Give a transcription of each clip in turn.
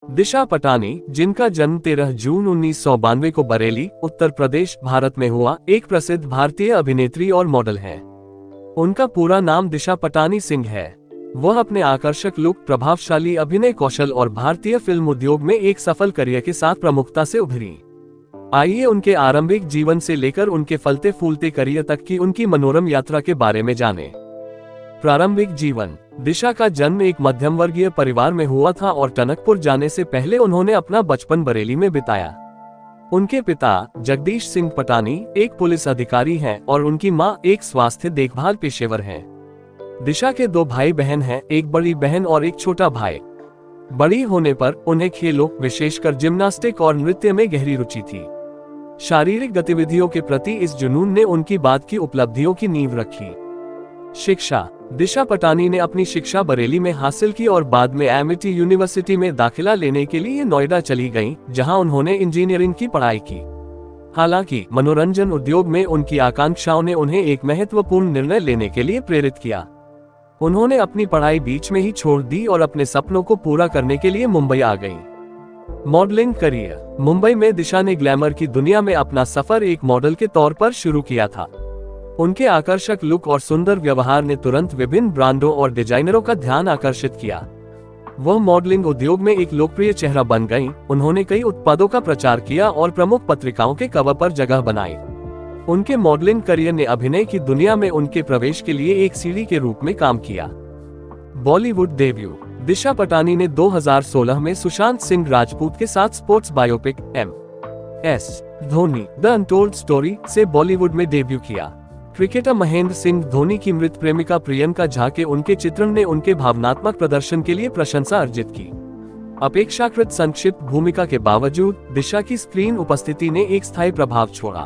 दिशा पटानी, जिनका जन्म 13 जून 1992 को बरेली, उत्तर प्रदेश, भारत में हुआ, एक प्रसिद्ध भारतीय अभिनेत्री और मॉडल हैं। उनका पूरा नाम दिशा पटानी सिंह है। वह अपने आकर्षक लुक, प्रभावशाली अभिनय कौशल और भारतीय फिल्म उद्योग में एक सफल करियर के साथ प्रमुखता से उभरी। आइए उनके आरंभिक जीवन से लेकर उनके फलते फूलते करियर तक की उनकी मनोरम यात्रा के बारे में जानें। प्रारंभिक जीवन। दिशा का जन्म एक मध्यम वर्गीय परिवार में हुआ था और टनकपुर जाने से पहले उन्होंने अपना बचपन बरेली में बिताया। उनके पिता जगदीश सिंह पटानी एक पुलिस अधिकारी हैं और उनकी मां एक स्वास्थ्य देखभाल पेशेवर हैं। दिशा के 2 भाई बहन हैं, एक बड़ी बहन और एक छोटा भाई। बड़ी होने पर उन्हें खेलों, विशेषकर जिम्नास्टिक और नृत्य में गहरी रुचि थी। शारीरिक गतिविधियों के प्रति इस जुनून ने उनकी बाद की उपलब्धियों की नींव रखी। शिक्षा। दिशा पटानी ने अपनी शिक्षा बरेली में हासिल की और बाद में एमिटी यूनिवर्सिटी में दाखिला लेने के लिए नोएडा चली गईं, जहां उन्होंने इंजीनियरिंग की पढ़ाई की। हालांकि मनोरंजन उद्योग में उनकी आकांक्षाओं ने उन्हें एक महत्वपूर्ण निर्णय लेने के लिए प्रेरित किया। उन्होंने अपनी पढ़ाई बीच में ही छोड़ दी और अपने सपनों को पूरा करने के लिए मुंबई आ गईं। Modelling career. मुंबई में दिशा ने ग्लैमर की दुनिया में अपना सफर एक मॉडल के तौर पर शुरू किया था। उनके आकर्षक लुक और सुंदर व्यवहार ने तुरंत विभिन्न ब्रांडों और डिजाइनरों का ध्यान आकर्षित किया। वह मॉडलिंग उद्योग में एक लोकप्रिय चेहरा बन गईं। उन्होंने कई उत्पादों का प्रचार किया और प्रमुख पत्रिकाओं के कवर पर जगह बनाई। उनके मॉडलिंग करियर ने अभिनय की दुनिया में उनके प्रवेश के लिए एक सीढ़ी के रूप में काम किया। बॉलीवुड डेब्यू। दिशा पटानी ने 2016 में सुशांत सिंह राजपूत के साथ sports biopic MS Dhoni the untold story से बॉलीवुड में डेब्यू किया। क्रिकेटर महेंद्र सिंह धोनी की मृत प्रेमिका प्रियंका झा के उनके चित्रण ने उनके भावनात्मक प्रदर्शन के लिए प्रशंसा अर्जित की। अपेक्षाकृत संक्षिप्त भूमिका के बावजूद दिशा की स्क्रीन उपस्थिति ने एक स्थायी प्रभाव छोड़ा।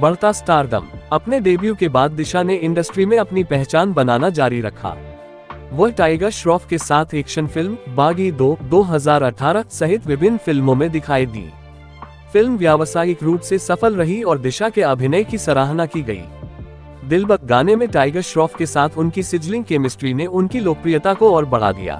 बढ़ता स्टारडम। अपने डेब्यू के बाद दिशा ने इंडस्ट्री में अपनी पहचान बनाना जारी रखा। वह टाइगर श्रॉफ के साथ एक्शन फिल्म बागी 2 2018 सहित विभिन्न फिल्मों में दिखाई दी। फिल्म व्यावसायिक रूप से सफल रही और दिशा के अभिनय की सराहना की गई। दिलबक गाने में टाइगर श्रॉफ के साथ उनकी सिजलिंग केमिस्ट्री ने उनकी लोकप्रियता को और बढ़ा दिया।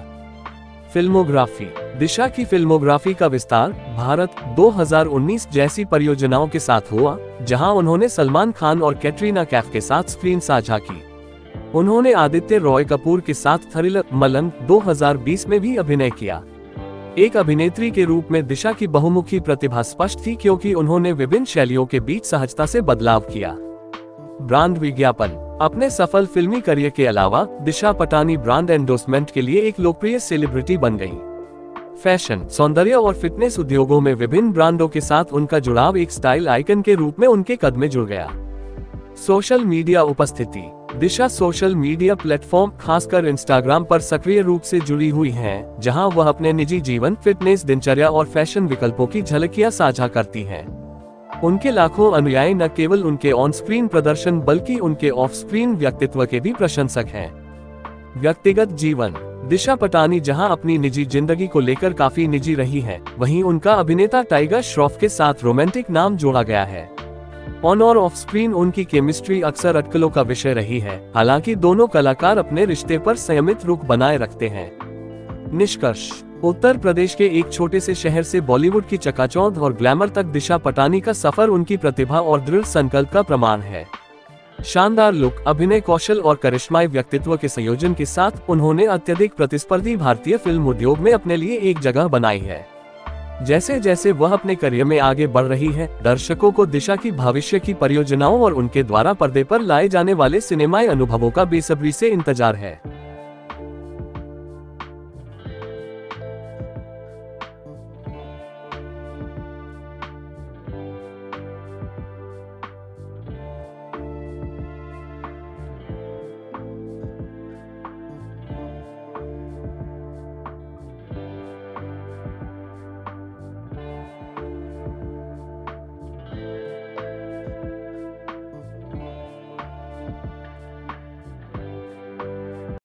फिल्मोग्राफी। दिशा की फिल्मोग्राफी का विस्तार भारत 2019 जैसी परियोजनाओं के साथ हुआ, जहां उन्होंने सलमान खान और कैटरीना कैफ के साथ स्क्रीन साझा की। उन्होंने आदित्य रॉय कपूर के साथ थ्रिलर मलंग 2020 में भी अभिनय किया। एक अभिनेत्री के रूप में दिशा की बहुमुखी प्रतिभा स्पष्ट थी, क्योंकि उन्होंने विभिन्न शैलियों के बीच सहजता से बदलाव किया। ब्रांड विज्ञापन। अपने सफल फिल्मी करियर के अलावा दिशा पटानी ब्रांड एंडोर्समेंट के लिए एक लोकप्रिय सेलिब्रिटी बन गईं। फैशन, सौंदर्य और फिटनेस उद्योगों में विभिन्न ब्रांडों के साथ उनका जुड़ाव एक स्टाइल आइकन के रूप में उनके कद में जुड़ गया। सोशल मीडिया उपस्थिति। दिशा सोशल मीडिया प्लेटफॉर्म, खासकर इंस्टाग्राम पर सक्रिय रूप से जुड़ी हुई हैं, जहां वह अपने निजी जीवन, फिटनेस, दिनचर्या और फैशन विकल्पों की झलकियां साझा करती हैं। उनके लाखों अनुयायी न केवल उनके ऑन स्क्रीन प्रदर्शन बल्कि उनके ऑफ स्क्रीन व्यक्तित्व के भी प्रशंसक हैं। व्यक्तिगत जीवन। दिशा पटानी जहां अपनी निजी जिंदगी को लेकर काफी निजी रही हैं, वहीं उनका अभिनेता टाइगर श्रॉफ के साथ रोमांटिक नाम जोड़ा गया है। ऑन और ऑफ स्क्रीन उनकी केमिस्ट्री अक्सर अटकलों का विषय रही है। हालांकि दोनों कलाकार अपने रिश्ते पर संयमित रुख बनाए रखते हैं। निष्कर्ष। उत्तर प्रदेश के एक छोटे से शहर से बॉलीवुड की चकाचौंध और ग्लैमर तक दिशा पटानी का सफर उनकी प्रतिभा और दृढ़ संकल्प का प्रमाण है। शानदार लुक, अभिनय कौशल और करिश्माई व्यक्तित्व के संयोजन के साथ उन्होंने अत्यधिक प्रतिस्पर्धी भारतीय फिल्म उद्योग में अपने लिए एक जगह बनाई है। जैसे जैसे वह अपने करियर में आगे बढ़ रही है, दर्शकों को दिशा की भविष्य की परियोजनाओं और उनके द्वारा पर्दे पर लाए जाने वाले सिनेमाई अनुभवों का बेसब्री से इंतजार है।